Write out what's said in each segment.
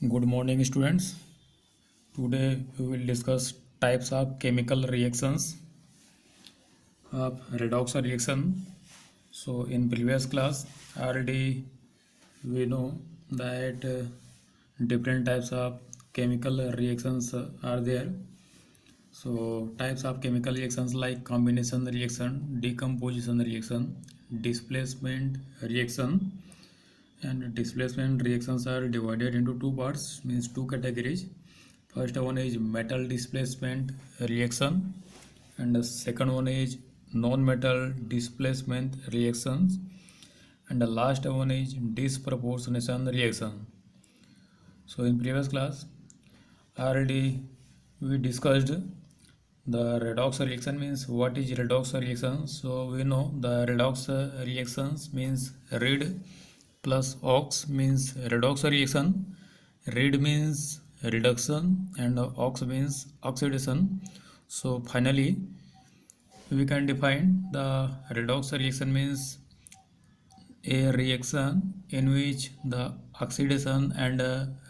Good morning, students. Today we will discuss types of chemical reactions of redox reaction. So, in previous class, already we know that different types of chemical reactions are there. So, types of chemical reactions like combination reaction, decomposition reaction, displacement reaction, and displacement reactions are divided into two parts, means two categories. First one is metal displacement reaction, and the second one is non-metal displacement reactions, and the last one is disproportionation reaction. So in previous class already we discussed the redox reaction. Means what is redox reaction? So we know the redox reactions means read plus ox means redox reaction. Read means reduction and ox means oxidation. So finally we can define the redox reaction means a reaction in which the oxidation and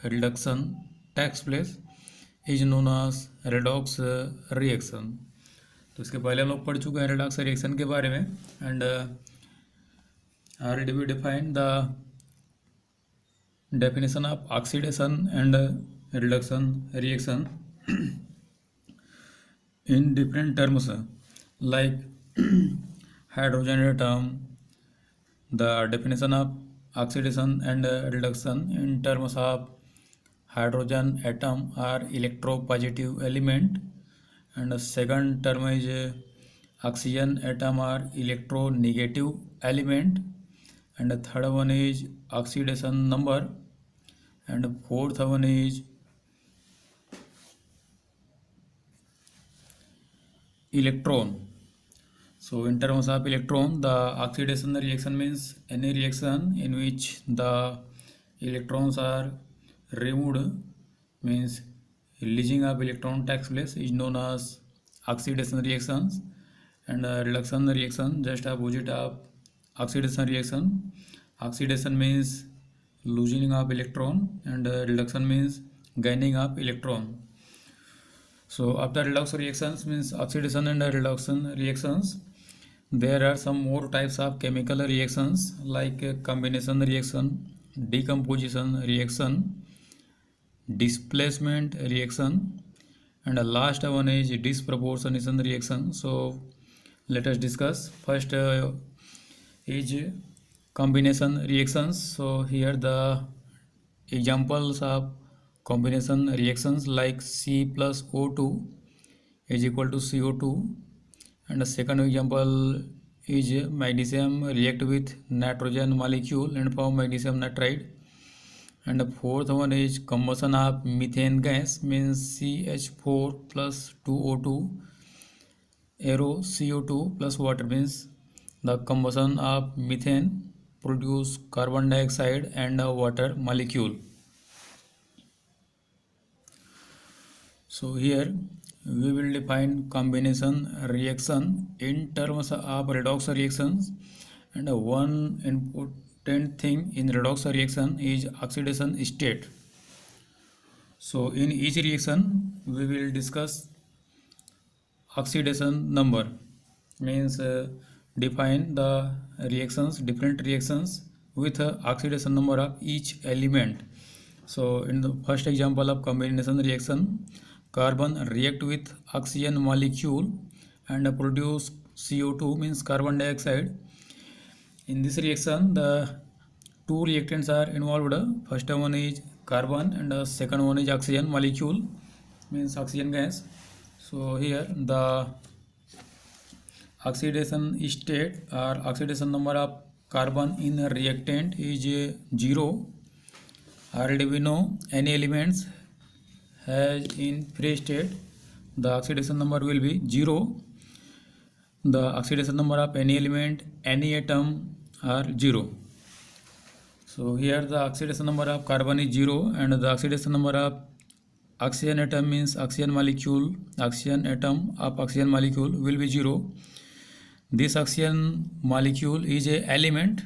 reduction takes place is known as redox reaction. तो इसके पहले हम लोग पढ़ चुके हैं redox reaction के बारे में, and already we defined the definition of oxidation and reduction reaction in different terms like hydrogen atom. The definition of oxidation and reduction in terms of hydrogen atom are electropositive element, and the second term is oxygen atom are electronegative element, and the third one is oxidation number, and the fourth one is electron. So in terms of electron, the oxidation reaction means any reaction in which the electrons are removed, means releasing of electron takes place, is known as oxidation reactions. And reduction reaction just opposite of oxidation reaction. Oxidation means losing of electron, and reduction means gaining of electron. So after redox reactions means oxidation and reduction reactions, there are some more types of chemical reactions like combination reaction, decomposition reaction, displacement reaction, and the last one is disproportionation reaction. So let us discuss. First is combination reactions. So here the examples of combination reactions like C plus O2 is equal to CO2, and the second example is magnesium react with nitrogen molecule and form magnesium nitride, and the fourth one is combustion of methane gas means CH4 plus 2O2 arrow CO2 plus water means the combustion of methane produce carbon dioxide and a water molecule. So here we will define combination reaction in terms of redox reactions, and one important thing in redox reaction is oxidation state. So in each reaction we will discuss oxidation number, means define the reactions, different reactions with oxidation number of each element. So in the first example of combination reaction, carbon react with oxygen molecule and produce CO2 means carbon dioxide. In this reaction the two reactants are involved. First one is carbon and the second one is oxygen molecule means oxygen gas. So here the oxidation state or oxidation number of carbon in a reactant is 0. Already we know any elements has in free state the oxidation number will be 0. The oxidation number of any element, any atom are 0. So here the oxidation number of carbon is 0, and the oxidation number of oxygen atom means oxygen molecule, oxygen atom of oxygen molecule will be 0. This oxygen molecule is a element,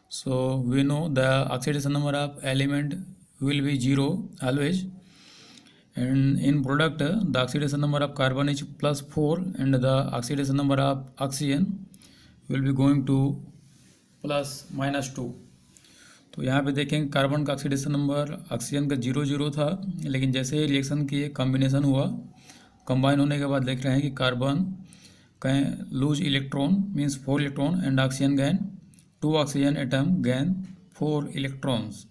so we know the oxidation number of element will be 0 always. And in product, the oxidation number of carbon is +4 and the oxidation number of oxygen will be going to +-2. तो यहाँ पे देखेंगे carbon का oxidation number oxygen का 0 था, लेकिन जैसे ही रिएक्शन की कॉम्बिनेशन हुआ, कंबाइन होने के बाद देख रहे हैं कि कार्बन का lose electron means 4 electron and oxygen gain 2 oxygen atom gain 4 electrons.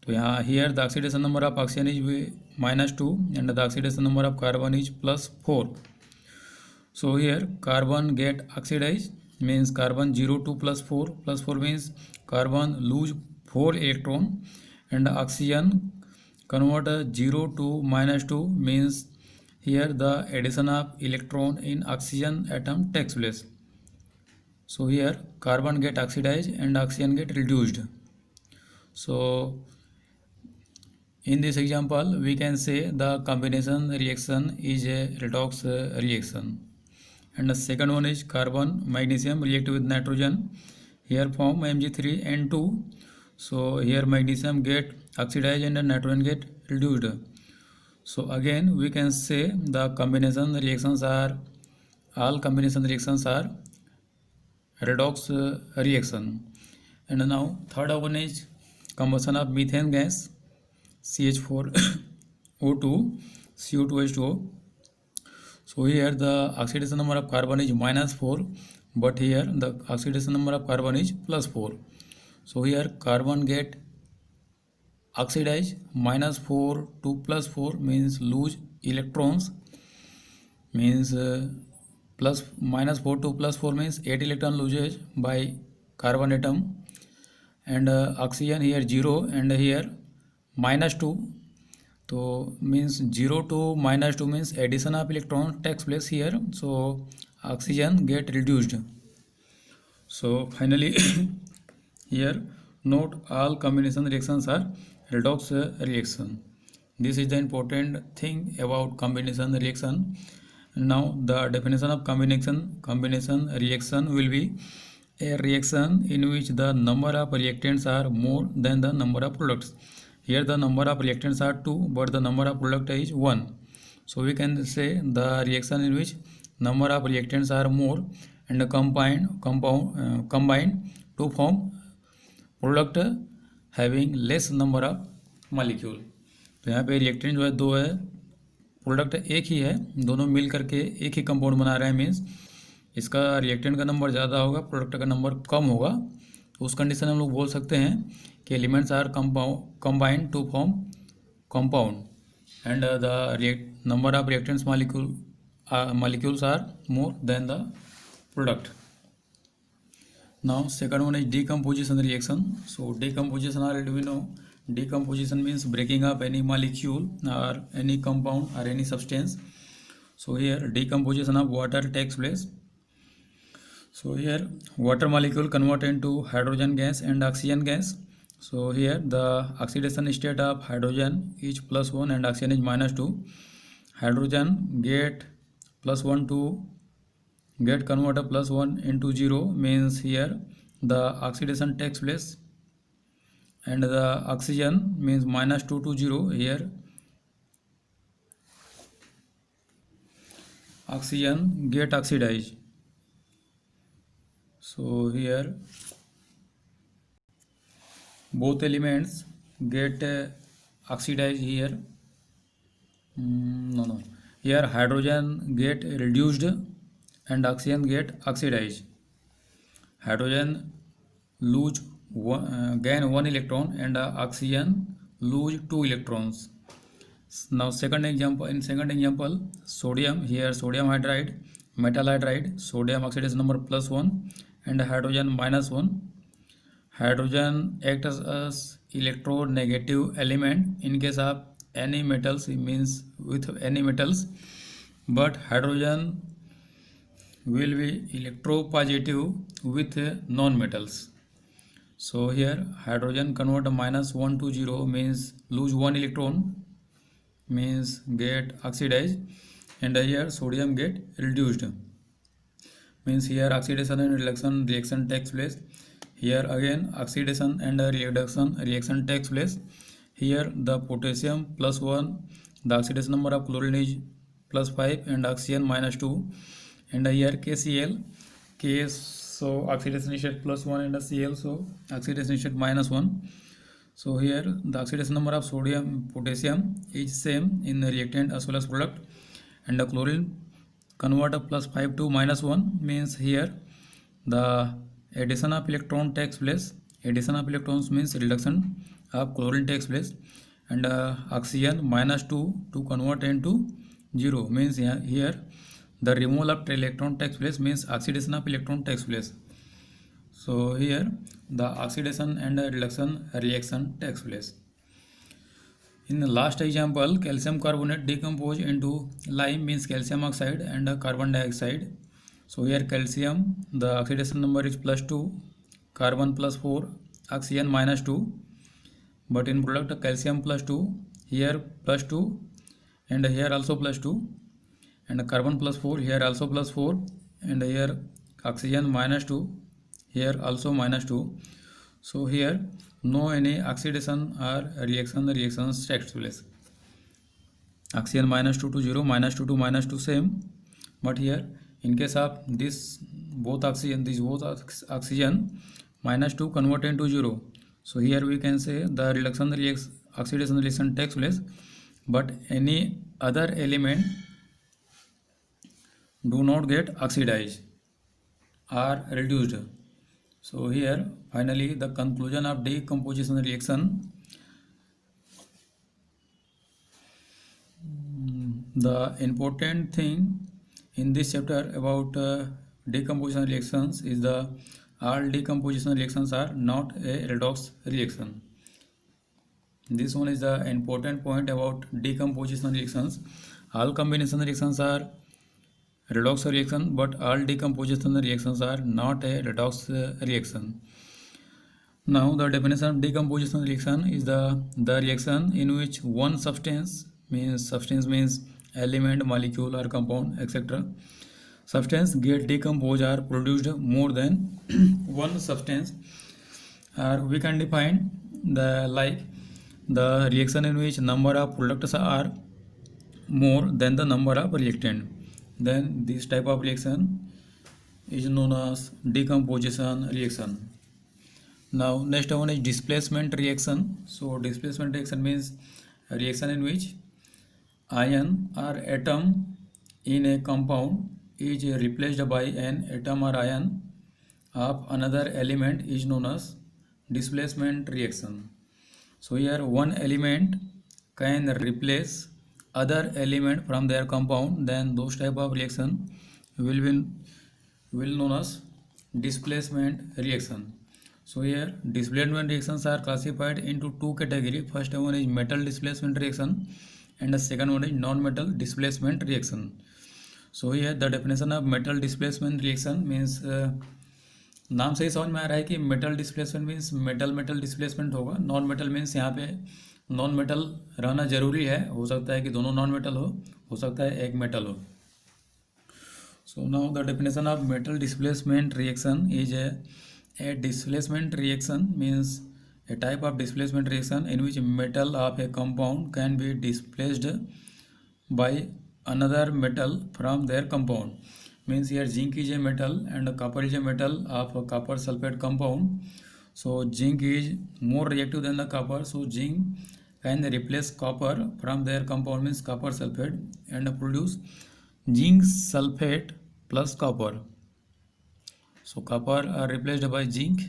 तो यहाँ here the oxidation number of oxygen is -2 and the oxidation number of carbon is +4. So here carbon get oxidized means carbon 0 to +4. +4 means carbon lose 4 electron and oxygen convert 0 to -2 means here the addition of electron in oxygen atom takes place. So here carbon get oxidized and oxygen get reduced. So in this example, we can say the combination reaction is a redox reaction. And the second one is carbon magnesium react with nitrogen. Here form Mg3N2. So here magnesium get oxidized and nitrogen get reduced. So again we can say the combination reactions are, all combination reactions are redox reaction. And now third one is combustion of methane gas. CH4O2 CO2H2O. So here the oxidation number of carbon is -4, but here the oxidation number of carbon is +4. So here carbon get oxidized, -4 to +4 means lose electrons, means -4 to +4 means 8 electron loses by carbon atom, and oxygen here 0 and here -2. तो means 0 to -2 means addition of electron takes place here, so oxygen get reduced. So finally here note all combination reactions are redox reaction. This is the important thing about combination reaction. Now the definition of combination reaction will be a reaction in which the number of reactants are more than the number of products. Here the number of reactants are 2, but the number of product is 1. So we can say the reaction in which number of reactants are more and combine to form product having less number of molecule. तो यहाँ पे reactant जो है 2 है, product एक ही है, दोनों मिल करके एक ही कंपाउंड बना रहे हैं, मीन्स इसका रिएक्टेंट का नंबर ज़्यादा होगा, प्रोडक्ट का नंबर कम होगा. तो उस कंडीशन में हम लोग बोल सकते हैं कि elements are combined to form compound and the number of reactants molecules are more than the product. Now second one is decomposition reaction. So decomposition already we know, decomposition means breaking up any molecule or any compound or any substance. So here decomposition of water takes place. So here water molecule convert into hydrogen gas and oxygen gas. So here the oxidation state of hydrogen is +1 and oxygen is -2. Hydrogen get +1 to get converted +1 into 0 means here the oxidation takes place, and the oxygen means -2 to 0. Here oxygen get oxidized. So here both elements get oxidized here. Here hydrogen get reduced and oxygen get oxidized. Hydrogen lose gain 1 electron and oxygen lose 2 electrons. Now second example, sodium. Here sodium hydride, metal hydride, sodium oxidation number +1 and hydrogen -1. Hydrogen acts as electronegative element in case of any metals, means with any metals, but hydrogen will be electropositive with non-metals. So here hydrogen convert -1 to 0 means lose 1 electron, means get oxidized, and here sodium get reduced, means here oxidation and reaction takes place. Here again oxidation and reduction reaction takes place. here the potassium +1, the oxidation number of chlorine is +5 and oxygen -2, and here KCl, K, so oxidation state +1 and Cl, so oxidation state -1. So here the oxidation number of sodium potassium is same in the reactant as well as product, and the chlorine convert of +5 to -1 means here the addition of electron takes place. Addition of electrons means reduction of chlorine takes place, and oxygen -2 to convert into 0 means here the removal of electron takes place, means oxidation of electron takes place. So here the oxidation and reduction reaction takes place. In the last example, calcium carbonate decompose into lime means calcium oxide and carbon dioxide. So here calcium, the oxidation number is +2, carbon +4, oxygen -2. But in product calcium +2, here +2, and here also +2, and carbon +4, here also +4, and here oxygen -2, here also -2. So here no any oxidation or reactions takes place. Oxygen -2 to 0, -2 to -2 same, but here in case of this both oxygen -2 convert into 0. So here we can say the oxidation reaction takes place, but any other element do not get oxidized or reduced. So here finally the conclusion of decomposition reaction. The important thing in this chapter about decomposition reactions is the all decomposition reactions are not a redox reaction. This one is the important point about decomposition reactions. All combination reactions are redox reaction, but all decomposition reactions are not a redox reaction. Now the definition of decomposition reaction is the reaction in which one substance means element, molecule or compound, etc. substance get decomposed or produced more than one substance. Or we can define the reaction in which number of products are more than the number of reactant. Then this type of reaction is known as decomposition reaction. Now next one is displacement reaction. So displacement reaction means a reaction in which ion or atom in a compound is replaced by an atom or ion of another element is known as displacement reaction. So here one element can replace other element from their compound, then those type of reaction will known as displacement reaction. So here displacement reactions are classified into two categories. First one is metal displacement reaction and the second one is non-metal displacement reaction. So here the definition of metal displacement reaction means नाम से ही समझ में आ रहा है कि metal displacement means metal displacement होगा. Non metal means यहाँ पे नॉन मेटल रहना जरूरी है. हो सकता है कि दोनों नॉन मेटल हो सकता है एक मेटल हो. So now the definition of metal displacement reaction is a displacement reaction means a type of displacement reaction in which metal of a compound can be displaced by another metal from their compound. Means here zinc is a metal and copper is a metal of a copper sulfate compound. So zinc is more reactive than the copper, so zinc can replace copper from their compound means copper sulfate and produce zinc sulfate plus copper. So copper are replaced by zinc.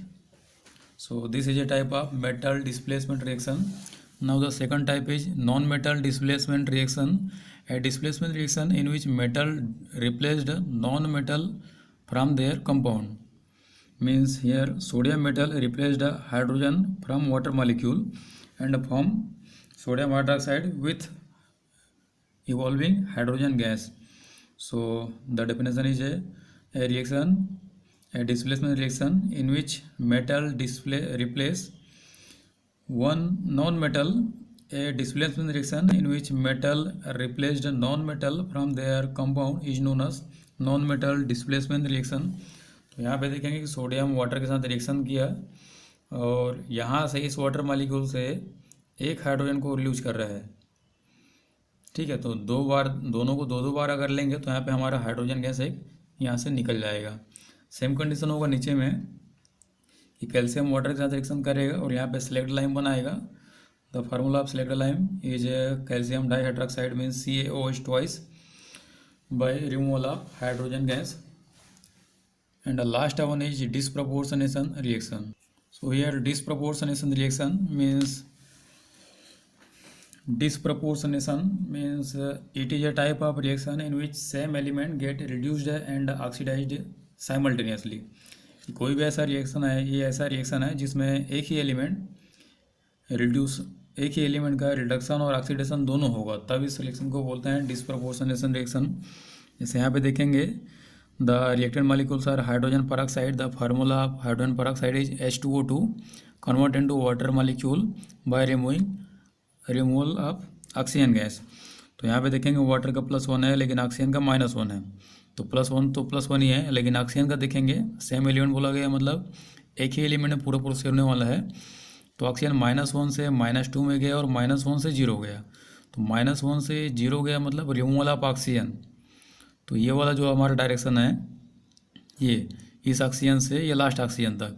So this is a type of metal displacement reaction. Now the second type is non-metal displacement reaction. A displacement reaction in which metal replaced non-metal from their compound. Means here sodium metal replaced hydrogen from water molecule and form sodium hydroxide with evolving hydrogen gas. So the definition is a reaction, a displacement reaction in which metal replace one non-metal. A displacement reaction in which metal replaced non-metal from their compound is known as non-metal displacement reaction. तो यहाँ पे देखेंगे कि sodium water के साथ reaction किया और यहाँ से इस वाटर मॉलिक्यूल से एक हाइड्रोजन को रिड्यूस कर रहा है, ठीक है। तो दो बार, दोनों को दो बार अगर लेंगे तो यहाँ पे हमारा हाइड्रोजन गैस एक यहाँ से निकल जाएगा। सेम कंडीशन होगा नीचे में कि कैल्शियम वाटर के साथ रिएक्शन करेगा और यहाँ पे सेलेक्ट लाइम बनाएगा। The formula of slaked lime is calcium dihydroxide means CaOH twice by removal of hydrogen gas, and the last one is disproportionation reaction. So here disproportionation reaction means it is a type of reaction in which same element get reduced and oxidized simultaneously. कोई भी ऐसा reaction है, ये ऐसा reaction है जिसमें एक ही element का रिडक्शन और ऑक्सीडेशन दोनों होगा, तब इस रिएक्शन को बोलते हैं डिस्प्रोपोर्शनेशन रिएक्शन। जैसे यहाँ पे देखेंगे the reacted molecules are hydrogen peroxide, the formula of hydrogen peroxide is H2O2 convert into water molecule by removal of oxygen gas. तो यहाँ पे देखेंगे वाटर का +1 है लेकिन ऑक्सीजन का -1 है, तो +1 तो +1 ही है, लेकिन ऑक्सीजन का देखेंगे सेम एलिमेंट बोला गया, मतलब एक ही एलिमेंट में पूरा प्रोसेस होने वाला है। तो ऑक्सीजन -1 से -2 में गया और -1 से 0 गया, तो -1 से 0 गया मतलब रिमूवल ऑफ ऑक्सीजन। तो ये वाला जो हमारा डायरेक्शन है, ये इस ऑक्सीजन से ये लास्ट ऑक्सीजन तक,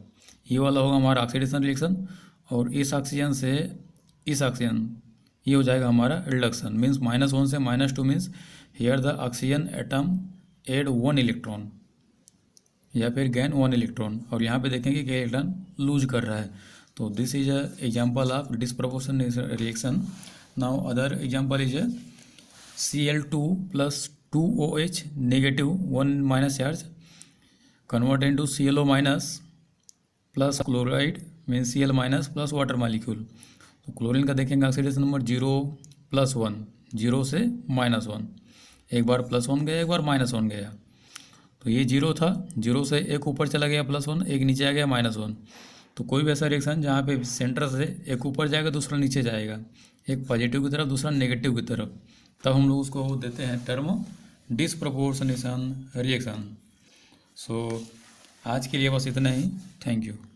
ये वाला होगा हमारा ऑक्सीडेशन रिएक्शन, और इस ऑक्सीजन से इस ऑक्सीजन ये हो जाएगा हमारा रिडक्शन। मीन्स -1 से -2 means here the oxygen atom add 1 electron या फिर गेन 1 इलेक्ट्रॉन, और यहाँ पे देखेंगे कि इलेक्ट्रॉन लूज कर रहा है। तो this is a example of disproportionation reaction. Now other example is Cl2 + 2OH negative 1 charge convert into ClO plus chloride means Cl plus water molecule। तो क्लोरीन का देखेंगे ऑक्सीडेशन नंबर 0+1, 0 से -1, एक बार +1 गया एक बार -1 गया। तो ये 0 था, 0 से एक ऊपर चला गया +1, एक नीचे आ गया -1। तो कोई भी ऐसा रिएक्शन जहाँ पे सेंटर से एक ऊपर जाएगा दूसरा नीचे जाएगा, एक पॉजिटिव की तरफ दूसरा नेगेटिव की तरफ, तब हम लोग उसको देते हैं टर्म डिस्प्रोपोर्शनेशन रिएक्शन। सो आज के लिए बस इतना ही। Thank you.